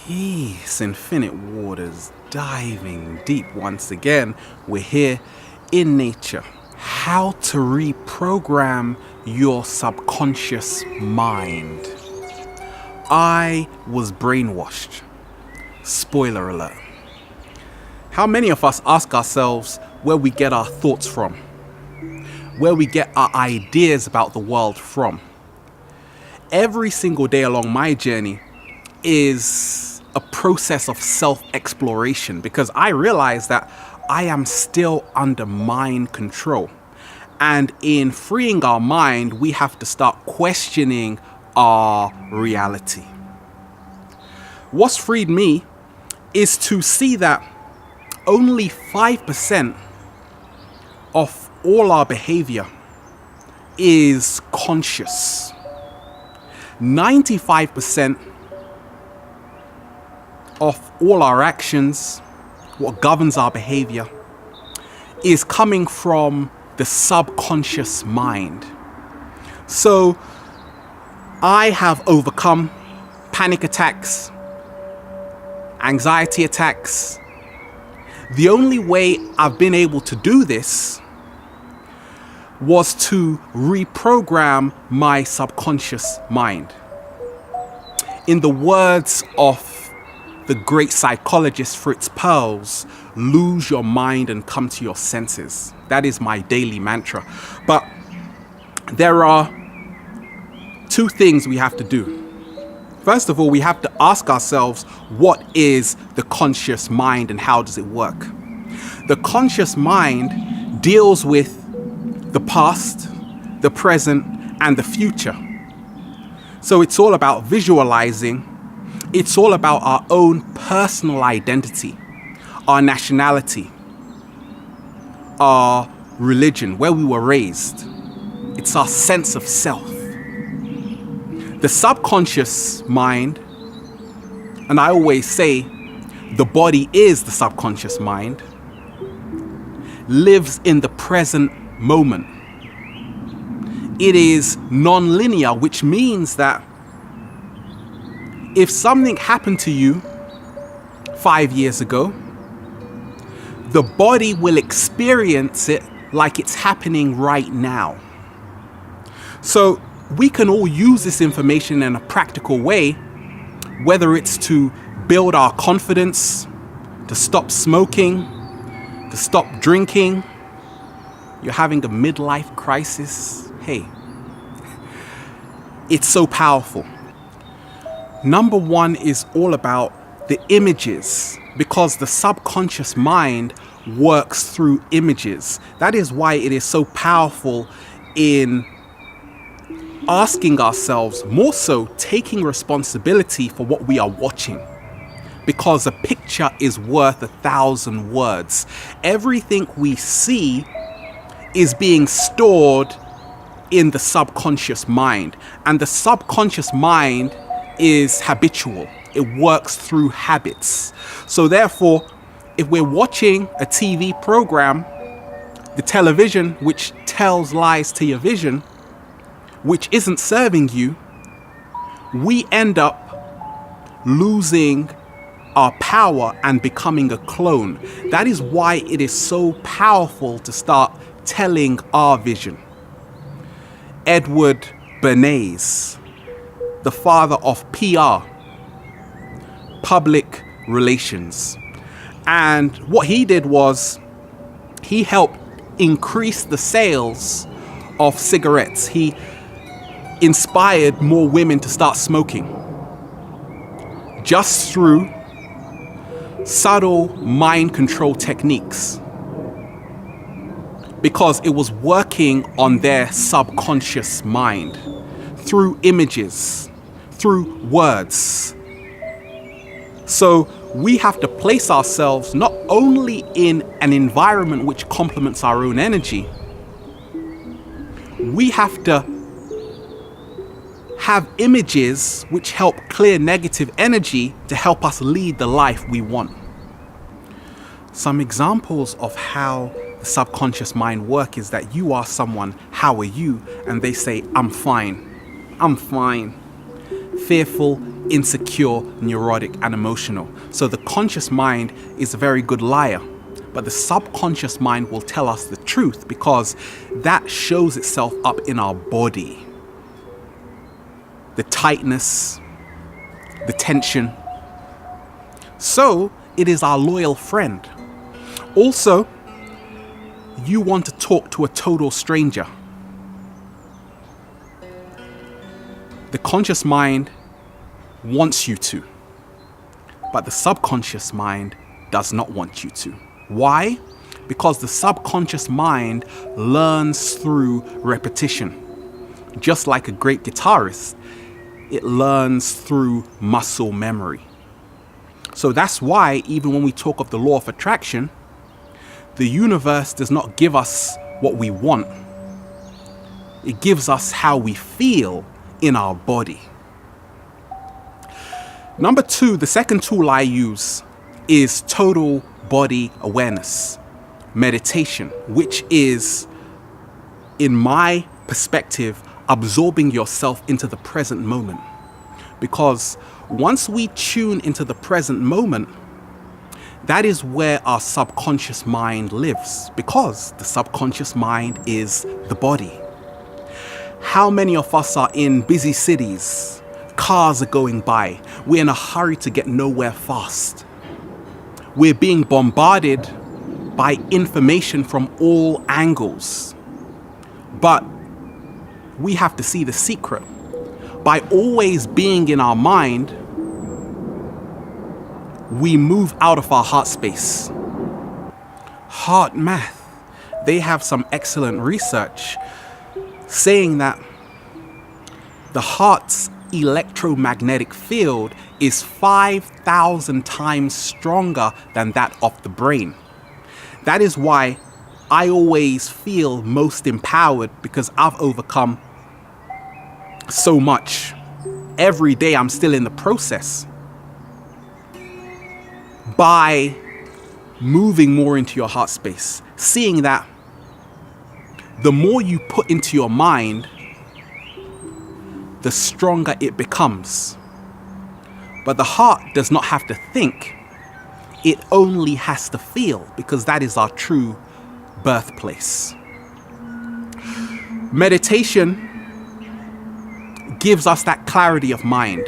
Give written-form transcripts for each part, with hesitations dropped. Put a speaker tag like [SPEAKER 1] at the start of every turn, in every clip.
[SPEAKER 1] Yes, Infinite Waters, diving deep once again. We're here in nature. How to reprogram your subconscious mind. I was brainwashed. Spoiler alert. How many of us ask ourselves where we get our thoughts from? Where we get our ideas about the world from? Every single day along my journey is a process of self-exploration, because I realize that I am still under mind control. And in freeing our mind, we have to start questioning our reality. What's freed me is to see that only 5% of all our behavior is conscious. 95% of all our actions, what governs our behavior, is coming from the subconscious mind. So I have overcome panic attacks, anxiety attacks. The only way I've been able to do this was to reprogram my subconscious mind. In the words of the great psychologist Fritz Perls, lose your mind and come to your senses. That is my daily mantra. But there are two things we have to do. First of all, we have to ask ourselves, what is the conscious mind and how does it work? The conscious mind deals with the past, the present, and the future. So it's all about visualizing. It's all about our own personal identity, our nationality, our religion, where we were raised. It's our sense of self. The subconscious mind, and I always say the body is the subconscious mind, lives in the present moment. It is non-linear, which means that if something happened to you 5 years ago, the body will experience it like it's happening right now. So we can all use this information in a practical way, whether it's to build our confidence, to stop smoking, to stop drinking. You're having a midlife crisis. Hey, it's so powerful. Number one is all about the images, because the subconscious mind works through images. That is why it is so powerful in asking ourselves, more so taking responsibility for what we are watching, because a picture is worth 1,000 words. Everything we see is being stored in the subconscious mind, and the subconscious mind is habitual. It works through habits. So therefore, if we're watching a TV program, the television, which tells lies to your vision, which isn't serving you, we end up losing our power and becoming a clone. That is why it is so powerful to start telling our vision. Edward Bernays, the father of PR, public relations. And what he did was he helped increase the sales of cigarettes. He inspired more women to start smoking just through subtle mind control techniques, because it was working on their subconscious mind through images, through words. So we have to place ourselves not only in an environment which complements our own energy, we have to have images which help clear negative energy to help us lead the life we want. Some examples of how the subconscious mind works is that you ask someone, how are you? And they say, I'm fine. I'm fine. fearful, insecure, neurotic, and emotional. So the conscious mind is a very good liar. But the subconscious mind will tell us the truth because that shows itself up in our body. The tightness, the tension. So it is our loyal friend. Also, you want to talk to a total stranger. The conscious mind wants you to, but the subconscious mind does not want you to. Why? Because the subconscious mind learns through repetition. Just like a great guitarist, it learns through muscle memory. So that's why even when we talk of the law of attraction, the universe does not give us what we want. It gives us how we feel in our body. Number 2, the second tool I use is total body awareness, meditation, which is, in my perspective, absorbing yourself into the present moment. Because once we tune into the present moment, that is where our subconscious mind lives, because the subconscious mind is the body. How many of us are in busy cities? Cars are going by. We're in a hurry to get nowhere fast. We're being bombarded by information from all angles. But we have to see the secret. By always being in our mind, we move out of our heart space. HeartMath, they have some excellent research saying that the heart's electromagnetic field is 5,000 times stronger than that of the brain. That is why I always feel most empowered, because I've overcome so much. Every day I'm still in the process. By moving more into your heart space, seeing that the more you put into your mind, the stronger it becomes. But the heart does not have to think. It only has to feel, because that is our true birthplace. Meditation gives us that clarity of mind.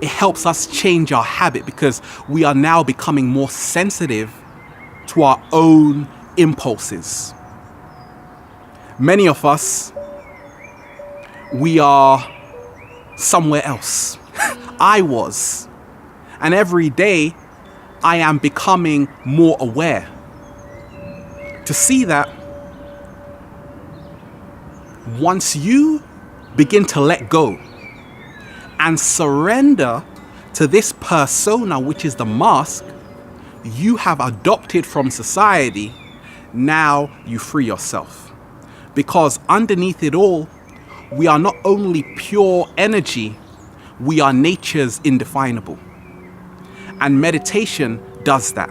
[SPEAKER 1] It helps us change our habit, because we are now becoming more sensitive to our own impulses. Many of us, we are somewhere else. I was. And every day I am becoming more aware to see that once you begin to let go and surrender to this persona, which is the mask you have adopted from society, now you free yourself. Because underneath it all, we are not only pure energy, we are nature's indefinable. And meditation does that.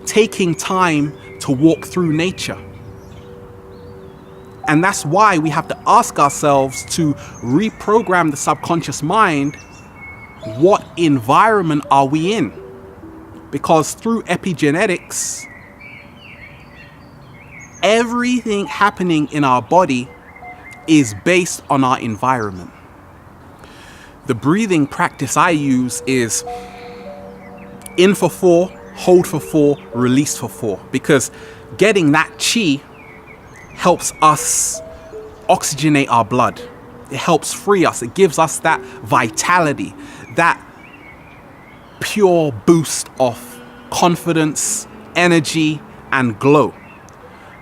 [SPEAKER 1] Taking time to walk through nature. And that's why we have to ask ourselves to reprogram the subconscious mind. What environment are we in? Because through epigenetics, everything happening in our body is based on our environment. The breathing practice I use is in for 4, hold for 4, release for 4. Because getting that chi helps us oxygenate our blood. It helps free us. It gives us that vitality, that pure boost of confidence, energy, and glow.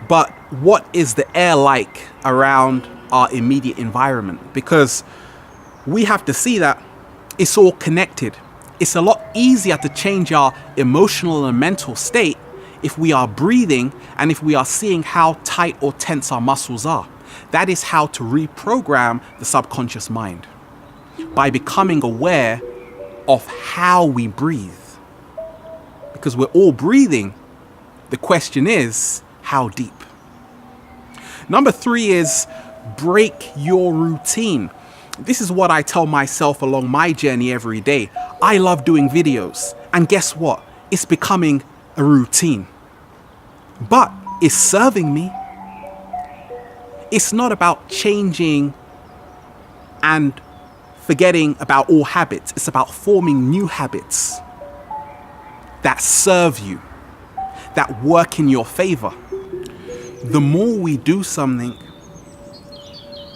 [SPEAKER 1] But what is the air like around our immediate environment? Because we have to see that it's all connected. It's a lot easier to change our emotional and mental state if we are breathing and if we are seeing how tight or tense our muscles are. That is how to reprogram the subconscious mind, by becoming aware of how we breathe. Because we're all breathing. The question is, how deep? Number 3 is break your routine. This is what I tell myself along my journey every day. I love doing videos. And guess what? It's becoming a routine. But it's serving me. It's not about changing and forgetting about all habits. It's about forming new habits that serve you, that work in your favor. The more we do something,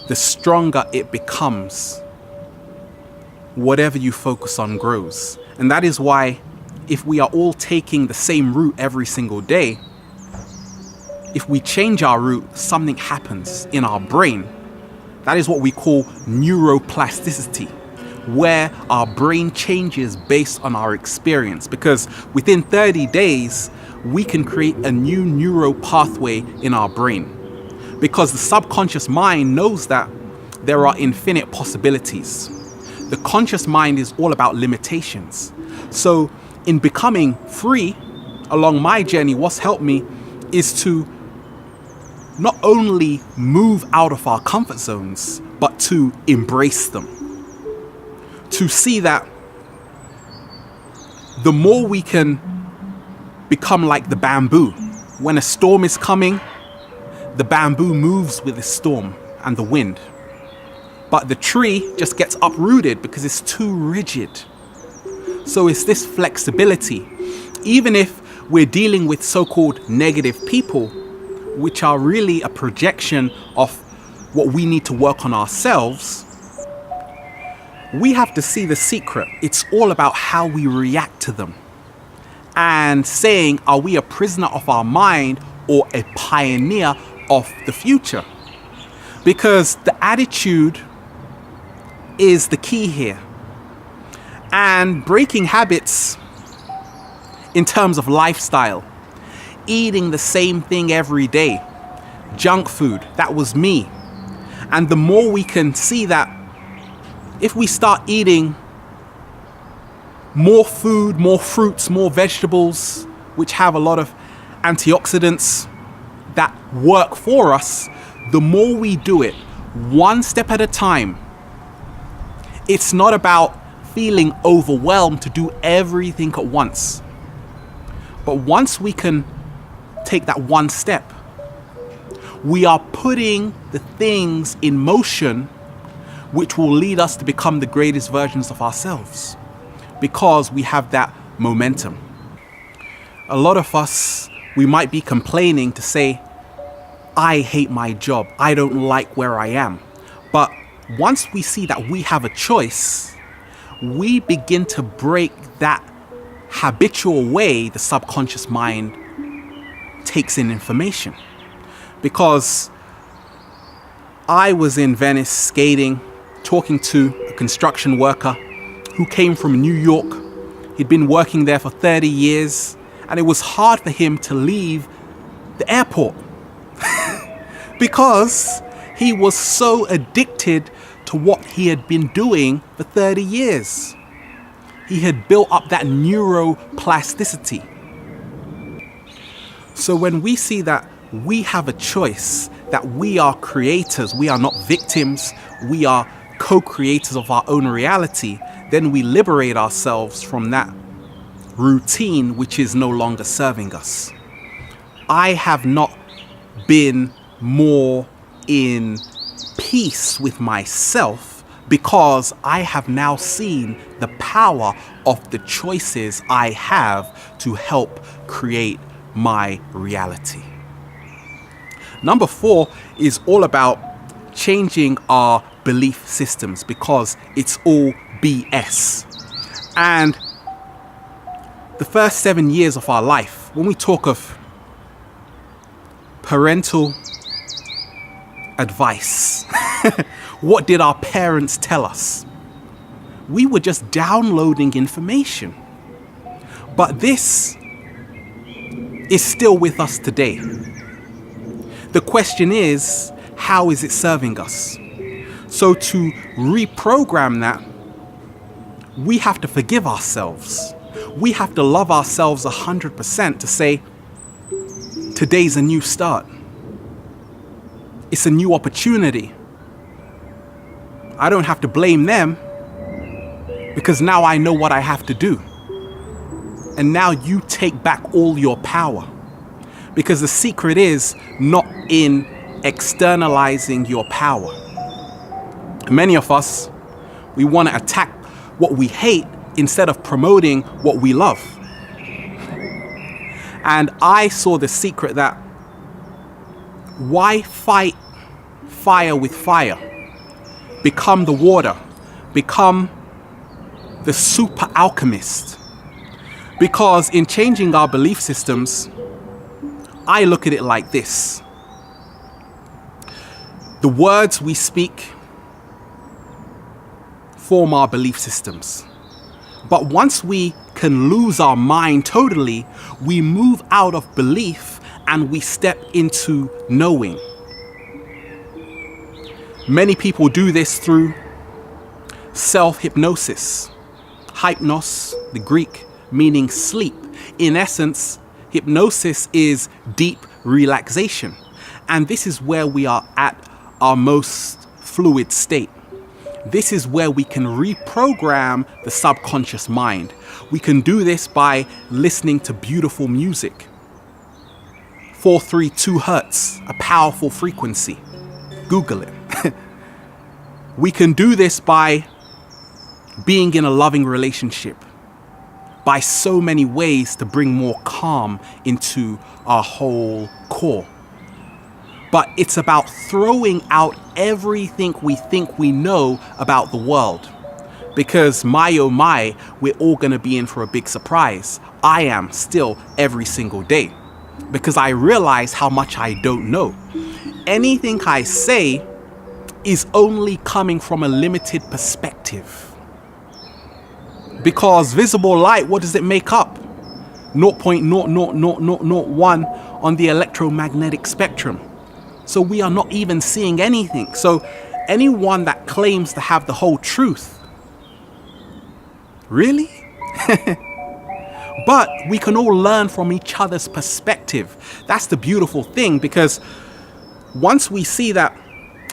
[SPEAKER 1] the stronger it becomes. Whatever you focus on grows. And that is why if we are all taking the same route every single day, if we change our route, something happens in our brain. That is what we call neuroplasticity, where our brain changes based on our experience. Because within 30 days, we can create a new neural pathway in our brain. Because the subconscious mind knows that there are infinite possibilities. The conscious mind is all about limitations. So in becoming free, along my journey, what's helped me is to not only move out of our comfort zones, but to embrace them. To see that the more we can become like the bamboo. When a storm is coming, the bamboo moves with the storm and the wind. But the tree just gets uprooted because it's too rigid. So it's this flexibility. Even if we're dealing with so-called negative people, which are really a projection of what we need to work on ourselves, we have to see the secret. It's all about how we react to them. And saying, are we a prisoner of our mind or a pioneer of the future? Because the attitude is the key here. And breaking habits in terms of lifestyle, eating the same thing every day, junk food, that was me. And the more we can see that if we start eating more food, more fruits, more vegetables, which have a lot of antioxidants that work for us, the more we do it, one step at a time. It's not about feeling overwhelmed to do everything at once. But once we can take that one step, we are putting the things in motion which will lead us to become the greatest versions of ourselves, because we have that momentum. A lot of us, we might be complaining to say, I hate my job, I don't like where I am. But once we see that we have a choice, we begin to break that habitual way the subconscious mind takes in information. Because I was in Venice skating, talking to a construction worker who came from New York. He'd been working there for 30 years, and it was hard for him to leave the airport because he was so addicted to what he had been doing for 30 years. He had built up that neuroplasticity. So when we see that we have a choice, that we are creators, we are not victims, we are co-creators of our own reality, then we liberate ourselves from that routine which is no longer serving us. I have not been more in peace with myself because I have now seen the power of the choices I have to help create my reality. Number 4 is all about changing our belief systems, because it's all BS. And the first 7 years of our life, when we talk of parental advice, what did our parents tell us? We were just downloading information. But this is still with us today. The question is, how is it serving us? So to reprogram that, we have to forgive ourselves. We have to love ourselves 100% to say, today's a new start. It's a new opportunity. I don't have to blame them because now I know what I have to do. And now you take back all your power. Because the secret is not in externalizing your power. Many of us, we want to attack what we hate instead of promoting what we love. And I saw the secret that why fight fire with fire? Become the water. Become the super alchemist. Because in changing our belief systems, I look at it like this. The words we speak form our belief systems. But once we can lose our mind totally, we move out of belief and we step into knowing. Many people do this through self-hypnosis. Hypnos, the Greek, meaning sleep. In essence, hypnosis is deep relaxation. And this is where we are at our most fluid state. This is where we can reprogram the subconscious mind. We can do this by listening to beautiful music. 432 hertz, a powerful frequency. Google it. We can do this by being in a loving relationship. By so many ways to bring more calm into our whole core. But it's about throwing out everything we think we know about the world. Because my oh my, we're all gonna be in for a big surprise. I am still every single day. Because I realize how much I don't know. Anything I say is only coming from a limited perspective. Because visible light, what does it make up? 0.00001 on the electromagnetic spectrum. So we are not even seeing anything. So anyone that claims to have the whole truth, really? But we can all learn from each other's perspective. That's the beautiful thing, because once we see that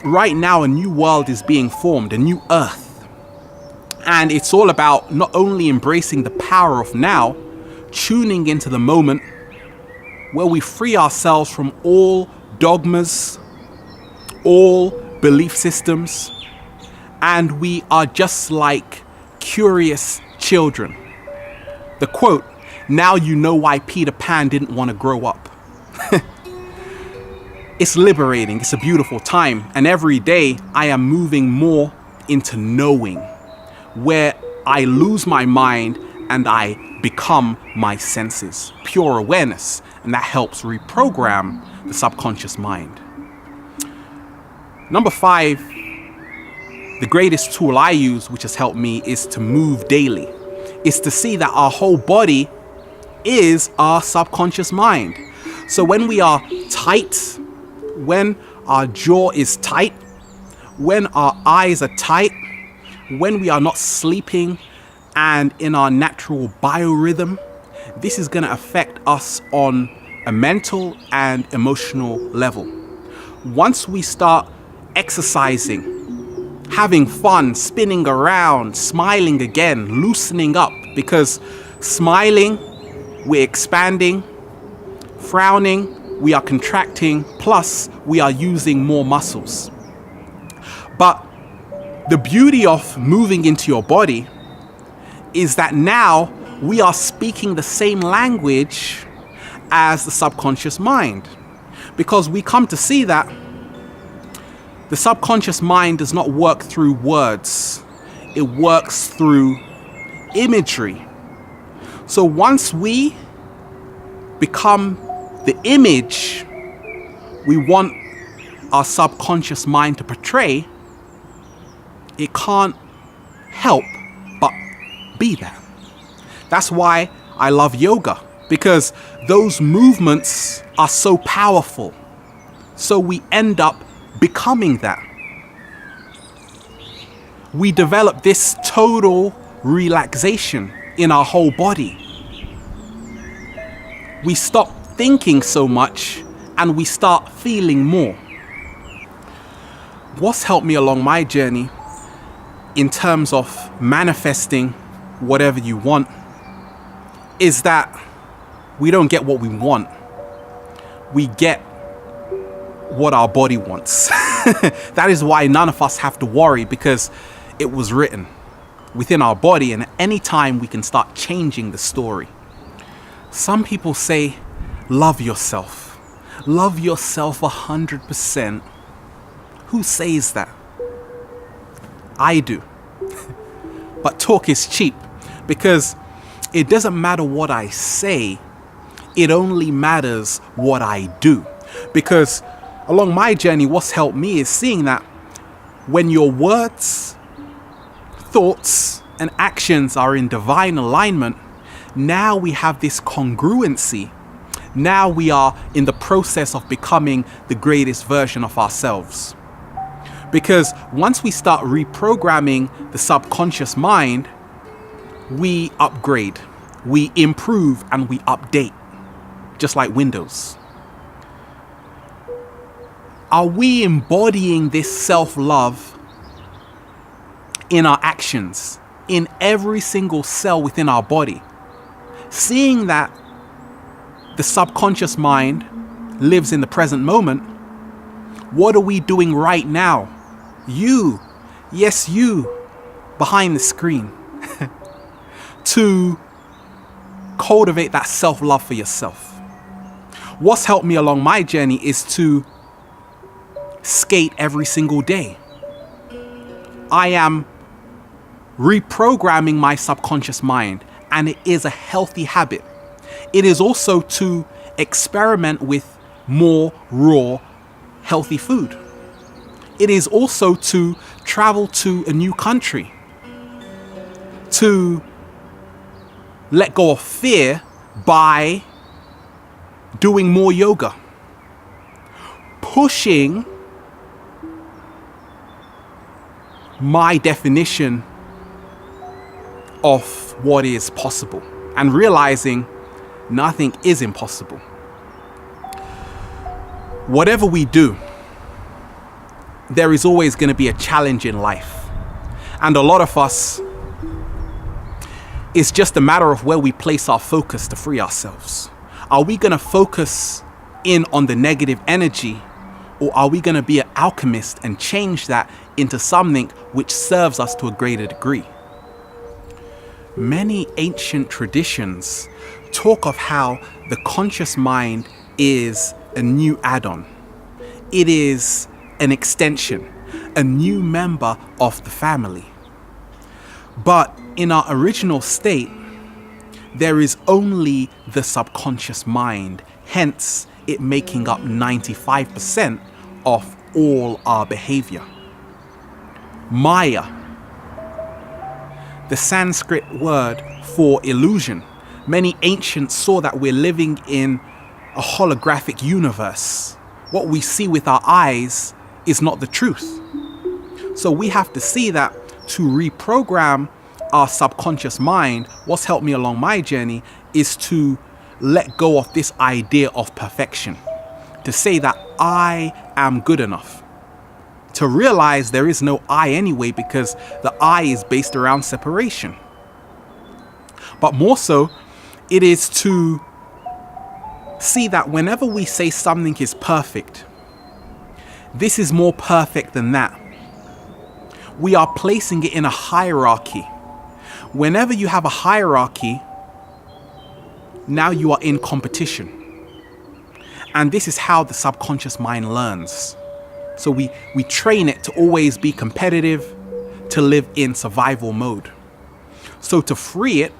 [SPEAKER 1] right now a new world is being formed, a new earth, and it's all about not only embracing the power of now, tuning into the moment where we free ourselves from all dogmas, all belief systems, and we are just like curious children. The quote, "Now you know why Peter Pan didn't want to grow up." It's liberating, it's a beautiful time, and every day I am moving more into knowing, where I lose my mind and I become my senses. Pure awareness, and that helps reprogram the subconscious mind. Number 5, the greatest tool I use, which has helped me, is to move daily. Is to see that our whole body is our subconscious mind. So when we are tight, when our jaw is tight, when our eyes are tight, when we are not sleeping and in our natural biorhythm, this is going to affect us on a mental and emotional level. Once we start exercising, having fun, spinning around, smiling again, loosening up, because smiling, we're expanding, frowning, we are contracting, plus we are using more muscles. But the beauty of moving into your body is that now we are speaking the same language as the subconscious mind. Because we come to see that the subconscious mind does not work through words. It works through imagery. So once we become the image we want our subconscious mind to portray, it can't help but be that. That's why I love yoga, because those movements are so powerful. So we end up becoming that. We develop this total relaxation in our whole body. We stop thinking so much and we start feeling more. What's helped me along my journey in terms of manifesting whatever you want is that we don't get what we want. We get what our body wants. That is why none of us have to worry, because it was written within our body, and at any time we can start changing the story. Some people say, love yourself. Love yourself 100%. Who says that? I do. But talk is cheap, because it doesn't matter what I say, it only matters what I do. Because along my journey, what's helped me is seeing that when your words, thoughts, and actions are in divine alignment, now we have this congruency. Now we are in the process of becoming the greatest version of ourselves. Because once we start reprogramming the subconscious mind, we upgrade, we improve, and we update, just like Windows. Are we embodying this self-love in our actions, in every single cell within our body? Seeing that the subconscious mind lives in the present moment, what are we doing right now? You, yes, you, behind the screen, to cultivate that self-love for yourself. What's helped me along my journey is to skate every single day. I am reprogramming my subconscious mind, and it is a healthy habit. It is also to experiment with more raw, healthy food. It is also to travel to a new country, to let go of fear by doing more yoga, pushing my definition of what is possible and realizing nothing is impossible. Whatever we do, there is always going to be a challenge in life. And a lot of us, it's just a matter of where we place our focus to free ourselves. Are we going to focus in on the negative energy, or are we going to be an alchemist and change that into something which serves us to a greater degree? Many ancient traditions talk of how the conscious mind is a new add-on. It is an extension, a new member of the family. But in our original state, there is only the subconscious mind, hence it making up 95% of all our behavior. Maya, the Sanskrit word for illusion. Many ancients saw that we're living in a holographic universe. What we see with our eyes is not the truth. So we have to see that to reprogram our subconscious mind, what's helped me along my journey is to let go of this idea of perfection. To say that I am good enough. To realize there is no I anyway, because the I is based around separation. But more so, it is to see that whenever we say something is perfect, this is more perfect than that. We are placing it in a hierarchy. Whenever you have a hierarchy, now you are in competition. And this is how the subconscious mind learns. So we train it to always be competitive, to live in survival mode. So to free it,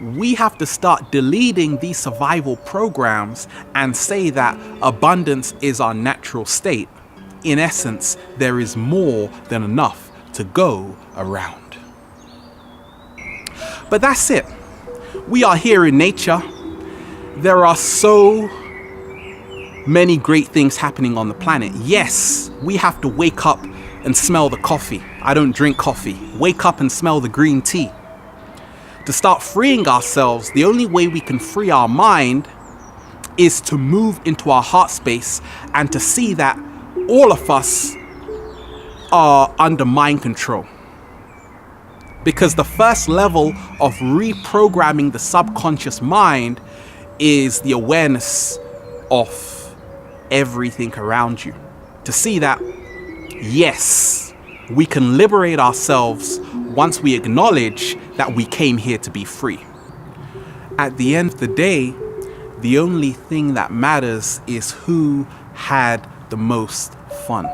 [SPEAKER 1] we have to start deleting these survival programs and say that abundance is our natural state. In essence, there is more than enough to go around. But that's it. We are here in nature. There are so many great things happening on the planet. Yes, we have to wake up and smell the coffee. I don't drink coffee. Wake up and smell the green tea. To start freeing ourselves, the only way we can free our mind is to move into our heart space and to see that all of us are under mind control. Because the first level of reprogramming the subconscious mind is the awareness of everything around you. To see that, yes, we can liberate ourselves once we acknowledge that we came here to be free. At the end of the day, the only thing that matters is who had the most fun.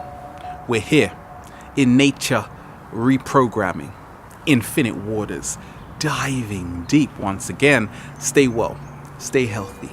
[SPEAKER 1] We're here in nature, reprogramming, infinite waters, diving deep once again. Stay well, stay healthy.